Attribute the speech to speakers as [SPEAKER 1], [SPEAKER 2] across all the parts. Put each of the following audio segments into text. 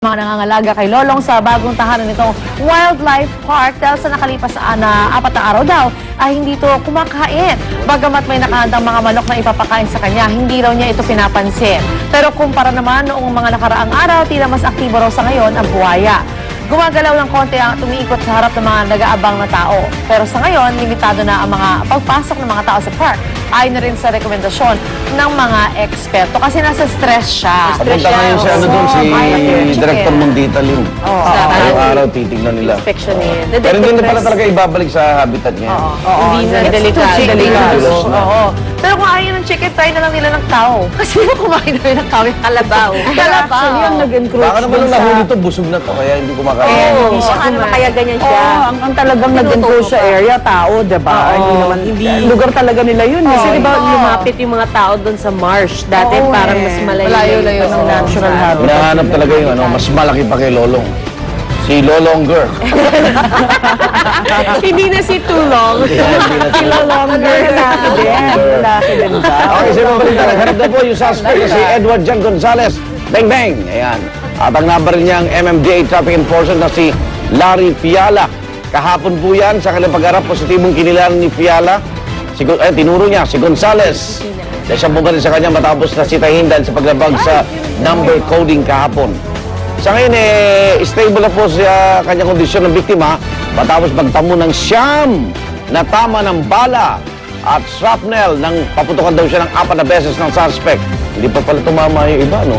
[SPEAKER 1] Mga nangangalaga kay Lolong sa bagong tahanan nitong Wildlife Park dahil sa nakalipas na 4 na araw daw ay hindi ito kumakain. Bagamat may nakahandang mga manok na ipapakain sa kanya, hindi raw niya ito pinapansin. Pero kumpara naman noong mga nakaraang araw, tila mas aktibo raw sa ngayon ang buhaya. Gumagalaw ng konti ang tumiikot sa harap ng mga nag-aabang na tao. Pero sa ngayon, limitado na ang mga pagpasok ng mga tao sa park. Ayon na rin sa rekomendasyon ng mga eksperto kasi nasa stress siya.
[SPEAKER 2] Papunta ngayon siya doon si Director Mondita Lim. Araw-araw titignan nila.
[SPEAKER 3] Inspectionin.
[SPEAKER 2] Pero hindi na pala talaga ibabalik sa habitat niya.
[SPEAKER 3] Hindi na delikado.
[SPEAKER 1] Oo. Pero kung ayaw ng chicken, try na lang nila ng tao. Kasi kumain na rin ng tao yung kalabaw.
[SPEAKER 3] Actually, yung nag-encroach
[SPEAKER 2] Baka naman nung nahuli ito, busog na to, kaya hindi kumakain.
[SPEAKER 3] Kaya ganyan siya.
[SPEAKER 4] Ang talagang nag-encroach sa area, tao, diba? Hindi lugar talaga nila yun.
[SPEAKER 3] Kasi diba lumapit yung mga tao doon sa marsh. Dati parang mas
[SPEAKER 1] Malayo-layo ng
[SPEAKER 4] natural habitat.
[SPEAKER 2] Hinahanap talaga yung mas malaki pa kay Lolong. Si Lolonger.
[SPEAKER 3] Hindi na si Tulong.
[SPEAKER 4] Si Lolonger, lalaki din. Lalaki din ba?
[SPEAKER 2] Okay, sino balita? Naghanap na po yung suspect na si Edward Jan Gonzalez. Bang bang! Ayan. At ang nabaril niyang MMDA traffic enforcer na si Larry Fiala. Kahapon po yan, sa kanilang pag-arap, positibong kinilaran ni Fiala. Tinuro niya si Gonzalez. Dahil siya bumaril sa kanya matapos na sitahin dahil sa paglabag sa number coding kahapon. Sa ngayon, stable na po sa kanyang kondisyon ng biktima matapos magtamo ng siyam na tama ng bala at shrapnel nang paputukan daw siya ng 4 na beses ng suspect. Hindi pa pala tumama yung iba, no?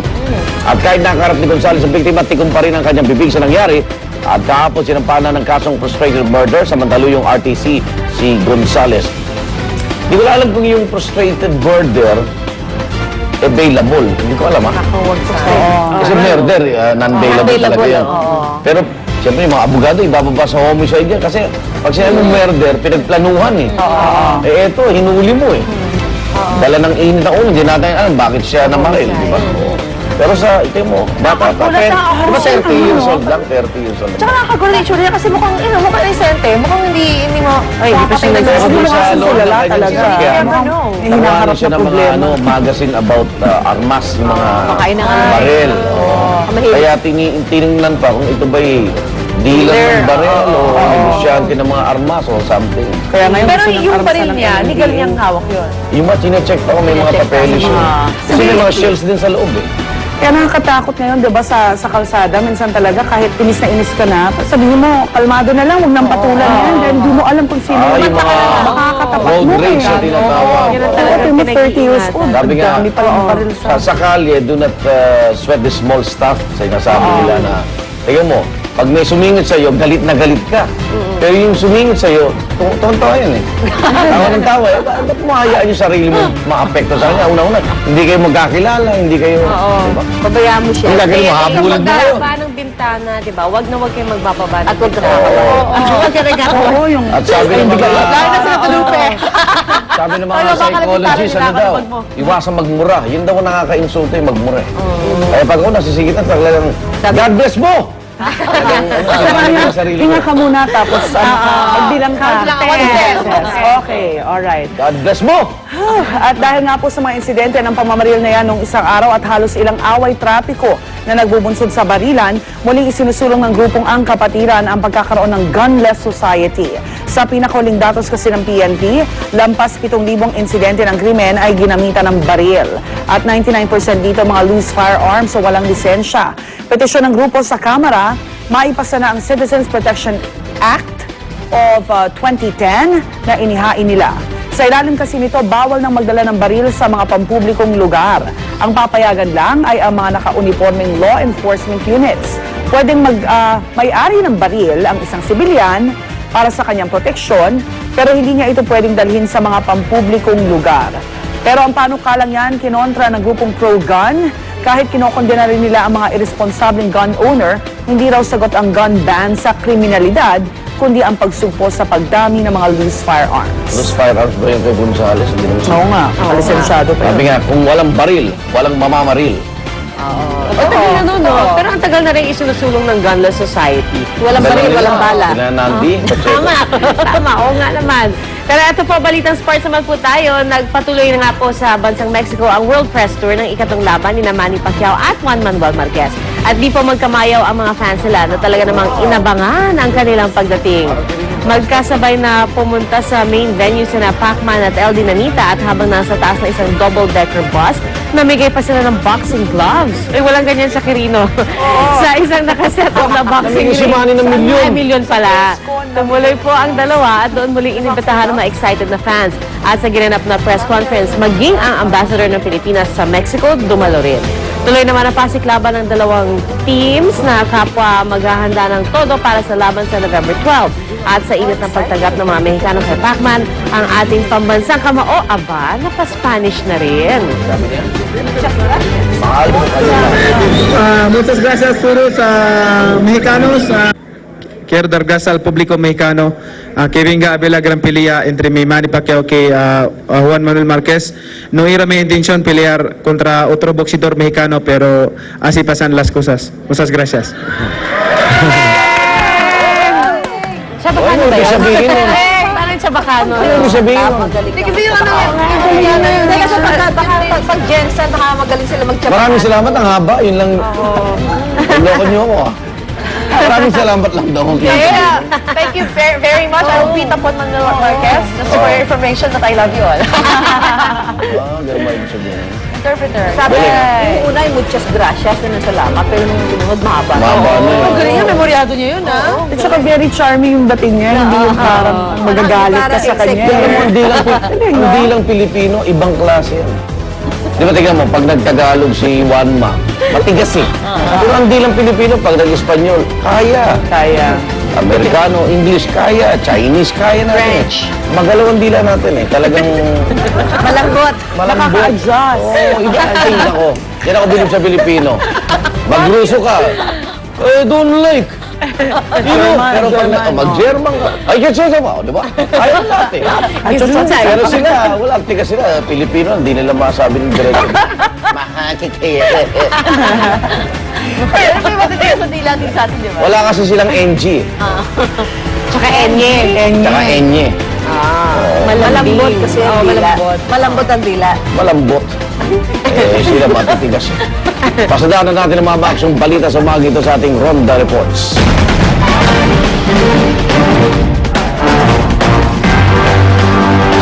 [SPEAKER 2] At kahit nakaharap ni Gonzales ang biktima, tikom pa rin ang kanyang bibig sa nangyari. At kahapon sinampanan ng kasong frustrated murder samantalo yung RTC si Gonzales. Hindi ko alam kung yung frustrated murder available. Hindi ko alam, ha? Kasi murder, non-available talaga yan. Pero, siyempre, yung mga abogado, ibababa sa homicide yan. Kasi, pag sinabi murder, pinagplanuhan, eh. Eto, hinuli mo, eh. Dala ng init ang ulo, hindi natin alam bakit siya namaril, di ba? Pero sa, ito mo, bata pa. Di ba 30 years old lang? 30 years old lang.
[SPEAKER 1] Tsaka nakakagulat yung itsura niya kasi mukhang inosente. Mukhang hindi mo...
[SPEAKER 4] Ay, hindi pa siya
[SPEAKER 2] Sabi sa loob ng kanyang
[SPEAKER 4] talaga.
[SPEAKER 2] sasakyan.
[SPEAKER 4] Hinaharap
[SPEAKER 2] siya
[SPEAKER 4] na
[SPEAKER 2] ng mga
[SPEAKER 4] problema.
[SPEAKER 2] magazine about armas, yung mga
[SPEAKER 3] Makain ng
[SPEAKER 2] baril. Kaya tinignan pa kung ito ba'y dealer ng baril o negosyante ng mga armas o something.
[SPEAKER 4] Kaya ngayon,
[SPEAKER 1] Pero
[SPEAKER 4] gusto ng
[SPEAKER 1] yung
[SPEAKER 4] armas
[SPEAKER 1] baril
[SPEAKER 4] ng
[SPEAKER 1] niya,
[SPEAKER 4] MMDA.
[SPEAKER 1] legal niyang hawak yun.
[SPEAKER 2] Yung mga chinecheck pa kung may mga papeles yun. Kasi may mga shells din sa loob, eh.
[SPEAKER 4] Kaya nakakatakot ngayon, di ba, sa kalsada, minsan talaga, kahit inis na inis ka na, sabihin mo, kalmado na lang, huwag nang patulan yan, dahil hindi mo alam kung sino
[SPEAKER 2] Yung mga
[SPEAKER 4] makakatapat
[SPEAKER 2] road
[SPEAKER 4] mo.
[SPEAKER 2] rage na tinatawag.
[SPEAKER 3] Yun ang
[SPEAKER 4] Oo,
[SPEAKER 3] talagang
[SPEAKER 4] may 30 years
[SPEAKER 3] pinag-iingatan.
[SPEAKER 4] old.
[SPEAKER 2] Sabi nga,
[SPEAKER 4] Dami pa lang baril
[SPEAKER 2] sa kalye, do not sweat the small stuff. Sa sinasabi nila na, tingnan mo, pag may sumingit sa'yo, galit na galit ka. Pero yung sumingit sa'yo, tuwan-tawa yan eh. Tawa ng tawa eh. Ba't mo hayaan yung sarili mo maapekto sa kanya? Una-una, hindi kayo magkakilala, hindi kayo... Diba?
[SPEAKER 3] Pabayaan mo siya.
[SPEAKER 2] Hindi kayo mahabulad mo yun.
[SPEAKER 3] Pagbaba ng bintana, di ba? Wag na wag kayo magbababa ng
[SPEAKER 1] At huwag ka
[SPEAKER 3] bintana. Huwag ka
[SPEAKER 4] Oo, yung...
[SPEAKER 2] At sabi ng mga...
[SPEAKER 1] Lalo na sila Talupe.
[SPEAKER 2] Sabi ng mga
[SPEAKER 1] Ano, baka
[SPEAKER 2] psychologists,
[SPEAKER 1] nagtataran
[SPEAKER 2] ano daw,
[SPEAKER 1] nila ako,
[SPEAKER 2] iwasan magmura. Yun daw ang nakaka-insulto yung magmura. Kaya pag ako nasisigitan, talagang, God bless mo!
[SPEAKER 4] Hinga ka muna, tapos magbilang ka.
[SPEAKER 1] Yes.
[SPEAKER 4] Okay, alright.
[SPEAKER 2] God bless mo!
[SPEAKER 4] At dahil nga po sa mga insidente ng pamamaril na yan nung isang araw at halos ilang away trapiko na nagbubunsod sa barilan, muling isinusulong ng grupong Ang Kapatiran ang pagkakaroon ng gunless society. Sa pinakahuling datos kasi ng PNP, lampas 7,000 insidente ng krimen ay ginamitan ng baril. At 99% dito mga loose firearms o walang lisensya. Petisyon ng grupo sa Kamara, maipasa na ang Citizens Protection Act of 2010 na inihain nila. Sa ilalim kasi nito, bawal nang magdala ng baril sa mga pampublikong lugar. Ang papayagan lang ay ang mga naka-uniforming law enforcement units. Pwedeng may-ari ng baril ang isang sibilyan para sa kanyang proteksyon, pero hindi niya ito pwedeng dalhin sa mga pampublikong lugar. Pero ang panukalang yan, kinontra ng grupong pro-gun. Kahit kinokondena rin nila ang mga irresponsableng gun owner, hindi raw sagot ang gun ban sa kriminalidad, kundi ang pagsugpo sa pagdami ng mga loose firearms.
[SPEAKER 2] Loose firearms ba yung kay Gonzales? Hindi naman siya.
[SPEAKER 4] Oo nga, lisensyado pa
[SPEAKER 2] Sabi
[SPEAKER 4] yun.
[SPEAKER 2] nga, kung walang baril, walang mamamaril.
[SPEAKER 3] Ang tagal na nun, no? Pero ang tagal na rin isinusulong ng gunless society. Walang baril, walang bala.
[SPEAKER 2] Sila Nandi, Pacheco.
[SPEAKER 3] Tama, tama. Oo nga naman. Pero ito po, balitang sports naman po tayo. Nagpatuloy na nga po sa bansang Mexico ang World Press Tour ng ikatong laban ni Manny Pacquiao at Juan Manuel Marquez. At di po magkamayaw ang mga fans nila na talaga namang inabangan ang kanilang pagdating. Magkasabay na pumunta sa main venue sina Pacman at El Dinamita at habang nasa taas na isang double-decker bus, namigay pa sila ng boxing gloves. Ay, walang ganyan sa Quirino. Sa isang nakaset up na boxing
[SPEAKER 2] Namigay si Manny ng milyon.
[SPEAKER 3] Ay, milyon pala. Tumuloy po ang dalawa at doon muling inibitahan ng mga excited na fans. At sa ginanap na press conference, maging ang ambassador ng Pilipinas sa Mexico, dumalo rin. Tuloy naman ang pasiklaban ng dalawang teams na kapwa maghahanda ng todo para sa laban sa November 12. At sa init ng pagtanggap ng mga Mexicano kay Pacman, ang ating pambansang kamao, aba, napa-Spanish na rin.
[SPEAKER 2] Mahal mo kayo.
[SPEAKER 5] Muchas gracias todos mexicanos. Quiero dar gracias al público mexicano que venga a ver la gran pelea entre mi Manny Pacquiao y Juan Manuel Márquez. No era mi intención pelear contra otro boxeador mexicano, pero así pasan las cosas. Muchas gracias.
[SPEAKER 3] Siya Bacano ba
[SPEAKER 2] Ano
[SPEAKER 3] yun?
[SPEAKER 2] sabihin mo?
[SPEAKER 3] Parang siya Bacano.
[SPEAKER 2] Ano sabihin mo?
[SPEAKER 1] Hindi kasi yung ano, hindi kasi pag Jensen, magaling sila magtsabakan.
[SPEAKER 2] Maraming salamat. Ang haba. Yun lang. Loko niyo ako ah. Maraming salamat lang daw.
[SPEAKER 1] Yeah, thank you very much. I will beat up on Manuel Marquez just for your information that I love you all.
[SPEAKER 2] Ganun ba yung sabihin?
[SPEAKER 1] Interpreter.
[SPEAKER 6] Sabi, yung una yung muchas gracias na salamat, pero nung binunod mahaba.
[SPEAKER 2] Mahaba na yun.
[SPEAKER 1] Ang galing yun, memoryado niya yun, ha?
[SPEAKER 4] At saka very charming yung dating niya. Hindi yung parang magagalit ka sa kanya.
[SPEAKER 2] Alam mo, hindi lang Pilipino, ibang klase yan. Di ba, tingnan mo, pag nagtagalog si Juanma, matigas eh. Pero hindi lang Pilipino, pag nag-Espanyol, kaya.
[SPEAKER 4] Kaya.
[SPEAKER 2] Amerikano, English, kaya. Chinese, kaya natin.
[SPEAKER 1] French.
[SPEAKER 2] Magalawang dila natin eh. Talagang
[SPEAKER 1] Malambot.
[SPEAKER 2] malambot.
[SPEAKER 4] Nakaka-adjust.
[SPEAKER 2] Oo, iba ang tingin ako. Yan ako bilib sa Pilipino. Magruso ka. Don't like. Pero pag mag-German ka, ay, yan siya ba? Di ba? Ayaw natin. Pero sila, wala, tiga sila. Pilipino, hindi nila masabi ng direkto. Makakikaya.
[SPEAKER 1] Pero may matitigas sa dila din sa atin, di ba?
[SPEAKER 2] Wala kasi silang NG.
[SPEAKER 3] Tsaka Enye.
[SPEAKER 2] Tsaka Enye.
[SPEAKER 6] Malambot kasi ang dila.
[SPEAKER 1] Malambot ang dila.
[SPEAKER 2] Malambot. Sila matitigas. Pasadaanan natin ang mga baksyong balita sa mga ito sa ating Ronda Reports.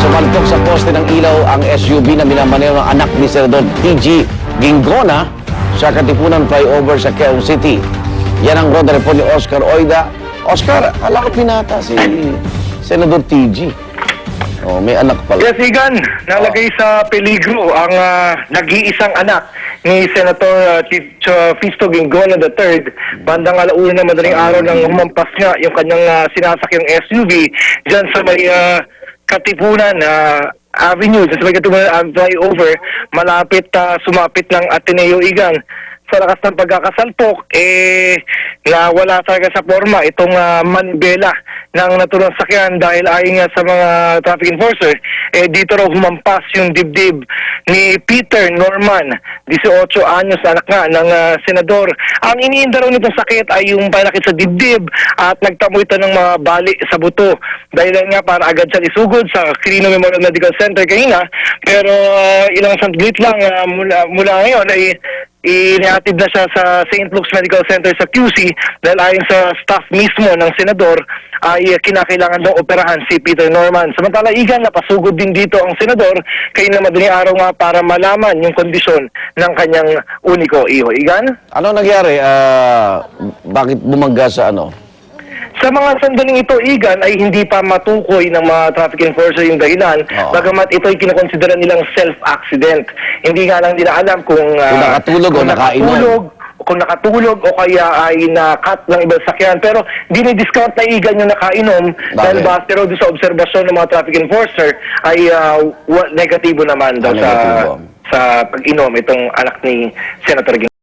[SPEAKER 2] Sumalpok sa poste ng ilaw ang SUV na minamaneo ng anak ni Senador TG Gingona sa Katipunan flyover sa Quezon City. Yan ang Ronda Report ni Oscar Oida. Oscar, alam ko pinata si Senador TG. Oh, may anak pala.
[SPEAKER 7] Yes, Igan, nalagay sa peligro ang nag-iisang anak ni Senator Fisto Gingona III. Bandang alauna na madaling araw nang humampas nga yung kanyang sinasakyang SUV dyan sa may Katipunan Avenue, dyan sa may Katipunan flyover, malapit sumapit ng Ateneo, Igan. Sa lakas ng pagkakasalpok, nawala talaga sa forma itong manibela ng naturang sakyan dahil ayon nga sa mga traffic enforcer, dito raw humampas yung dibdib ni Peter Norman, 18 anyos na anak nga ng senador. Ang iniinda raw nitong sakit ay yung panakit sa dibdib at nagtamo ito ng mga bali sa buto. Dahil nga para agad siya isugod sa Quirino Memorial Medical Center kanina, pero ilang sandlit lang mula ngayon ay inihatid na siya sa St. Luke's Medical Center sa QC dahil ayon sa staff mismo ng senador ay kinakailangan daw operahan si Peter Norman. Samantala, Igan, napasugod din dito ang senador kaya na madaling araw nga para malaman yung kondisyon ng kanyang uniko iho. Igan?
[SPEAKER 2] Ano nangyari? Bakit bumangga sa ano?
[SPEAKER 7] Sa mga sandaling ito, Igan, ay hindi pa matukoy ng mga traffic enforcer yung dahilan,
[SPEAKER 2] Oo.
[SPEAKER 7] bagamat ito ay kinokonsidera nilang self-accident. Hindi nga lang nila alam kung
[SPEAKER 2] nakatulog o nakainom.
[SPEAKER 7] kung nakatulog o kaya ay na-cut ng ibang sakyan. Pero dinidiscount na Igan yung nakainom dahil base raw doon sa obserbasyon ng mga traffic enforcer ay negatibo naman daw
[SPEAKER 2] Negatibo.
[SPEAKER 7] sa pag-inom itong anak ni Senator Gingona.